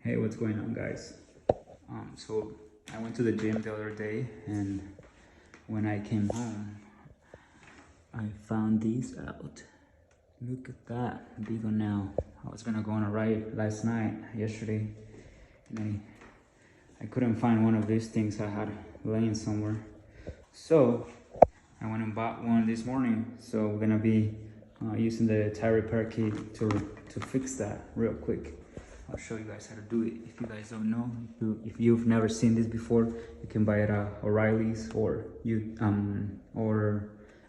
Hey, what's going on, guys? So I went to the gym the other day, and when I came home, I found these out. Look at that, big one now. I was gonna go on a ride yesterday, and I couldn't find one of these things I had laying somewhere. So I went and bought one this morning. So we're gonna be using the tire repair kit to fix that real quick. I'll show you guys how to do it. If you guys don't know, if you've never seen this before, you can buy it at O'Reilly's or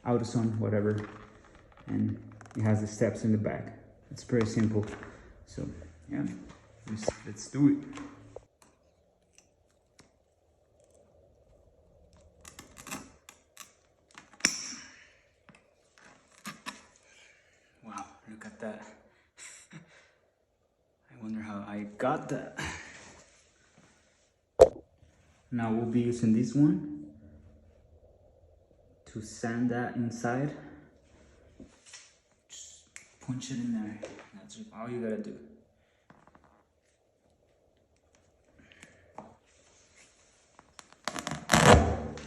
AutoZone, whatever. And it has the steps in the back. It's pretty simple. So yeah, let's do it. Wow, look at that. I wonder how I got that. Now we'll be using this one to sand that inside. Just punch it in there. That's all you gotta do.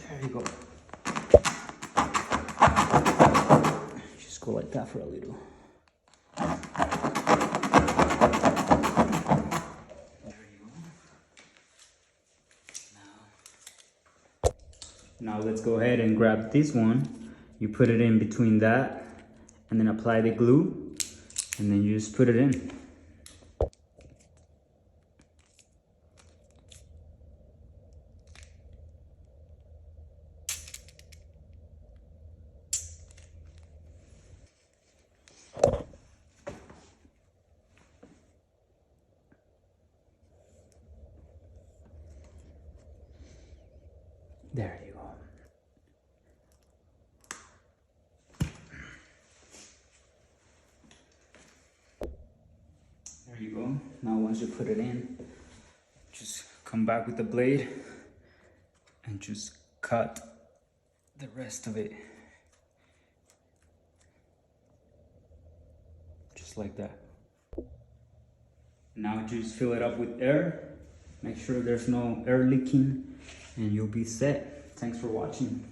There you go. Just go like that for a little. Now let's go ahead and grab this one. You put it in between that and then apply the glue, and then you just put it in. There you go. There you go. Now once you put it in, just come back with the blade and just cut the rest of it. Just like that. Now just fill it up with air. Make sure there's no air leaking and you'll be set. Thanks for watching.